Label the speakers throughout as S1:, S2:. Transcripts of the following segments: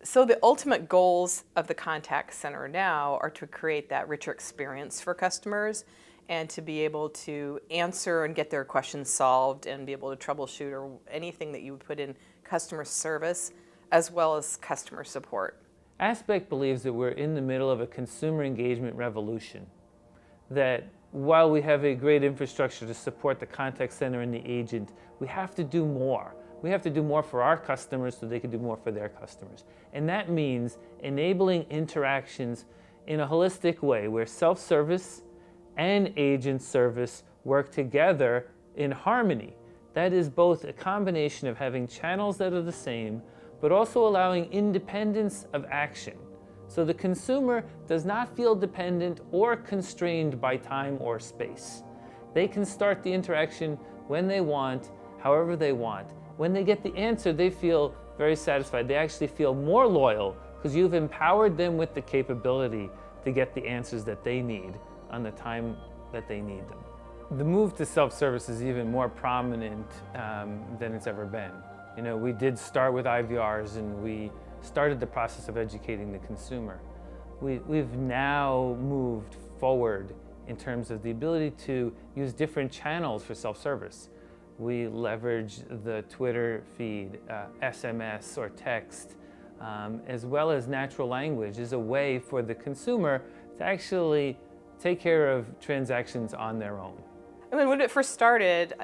S1: So the ultimate goals of the contact center now are to create that richer experience for customers and to be able to answer and get their questions solved and be able to troubleshoot or anything that you would put in customer service as well as customer support.
S2: Aspect believes that we're in the middle of a consumer engagement revolution, that while we have a great infrastructure to support the contact center and the agent, we have to do more. We have to do more for our customers so they can do more for their customers. And that means enabling interactions in a holistic way where self-service and agent service work together in harmony. That is both a combination of having channels that are the same, but also allowing independence of action. So the consumer does not feel dependent or constrained by time or space. They can start the interaction when they want, however they want. When they get the answer, they feel very satisfied. They actually feel more loyal because you've empowered them with the capability to get the answers that they need on the time that they need them. The move to self-service is even more prominent than it's ever been. You know, we did start with IVRs and we started the process of educating the consumer. We've now moved forward in terms of the ability to use different channels for self-service. We leverage the Twitter feed, SMS or text, as well as natural language as a way for the consumer to actually take care of transactions on their own.
S1: I mean, when it first started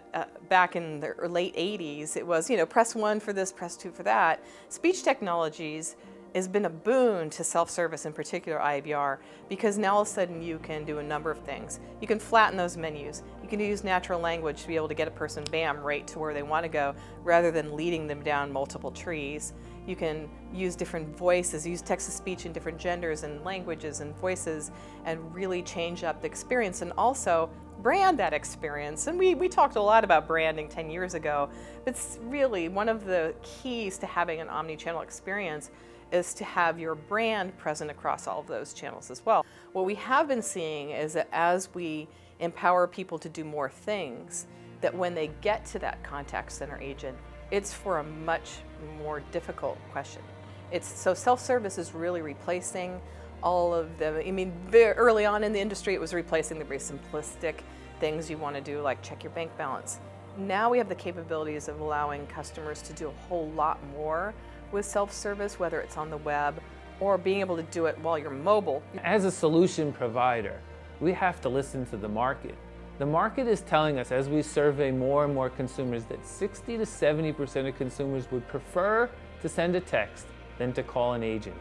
S1: back in the late 80s, it was, press 1 for this, press 2 for that. Speech technologies has been a boon to self-service, in particular IVR, because now all of a sudden you can do a number of things. You can flatten those menus. You can use natural language to be able to get a person, bam, right to where they want to go, rather than leading them down multiple trees. You can use different voices, use text-to-speech in different genders and languages and voices, and really change up the experience, and also brand that experience. And we talked a lot about branding 10 years ago. It's really one of the keys to having an omni-channel experience is to have your brand present across all of those channels as well. What we have been seeing is that as we empower people to do more things, that when they get to that contact center agent, it's for a much more difficult question. So self-service is really replacing all of the, very early on in the industry, it was replacing the very simplistic things you want to do, like check your bank balance. Now we have the capabilities of allowing customers to do a whole lot more with self-service, whether it's on the web or being able to do it while you're mobile.
S2: As a solution provider, we have to listen to the market. The market is telling us, as we survey more and more consumers, that 60 to 70% of consumers would prefer to send a text than to call an agent.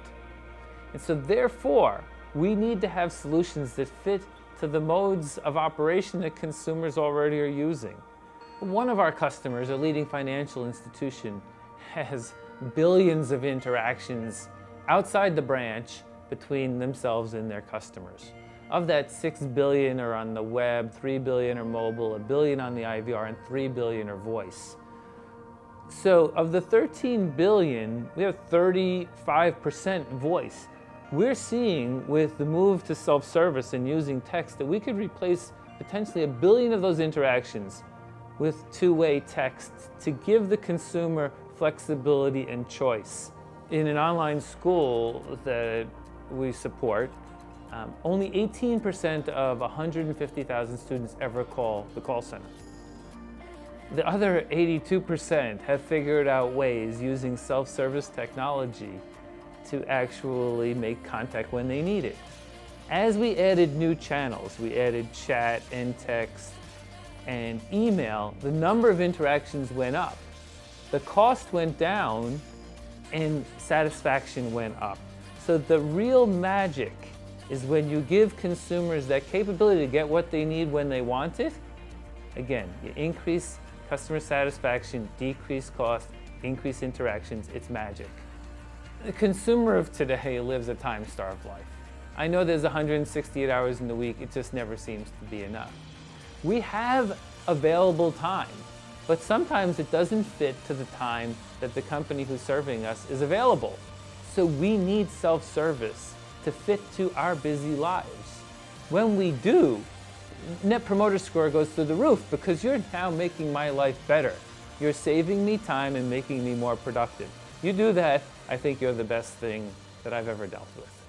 S2: And so therefore, we need to have solutions that fit to the modes of operation that consumers already are using. One of our customers, a leading financial institution, has billions of interactions outside the branch between themselves and their customers. Of that, 6 billion are on the web, 3 billion are mobile, 1 billion on the IVR, and 3 billion are voice. So of the 13 billion, we have 35% voice. We're seeing with the move to self-service and using text that we could replace potentially 1 billion of those interactions with two-way text to give the consumer flexibility and choice. In an online school that we support, only 18% of 150,000 students ever call the call center. The other 82% have figured out ways using self-service technology to actually make contact when they need it. As we added new channels, we added chat and text and email, the number of interactions went up. The cost went down and satisfaction went up. So the real magic is when you give consumers that capability to get what they need when they want it. Again, you increase customer satisfaction, decrease cost, increase interactions, it's magic. The consumer of today lives a time-starved life. I know there's 168 hours in the week, it just never seems to be enough. We have available time, but sometimes it doesn't fit to the time that the company who's serving us is available. So we need self-service to fit to our busy lives. When we do, Net Promoter Score goes through the roof because you're now making my life better. You're saving me time and making me more productive. You do that, I think you're the best thing that I've ever dealt with.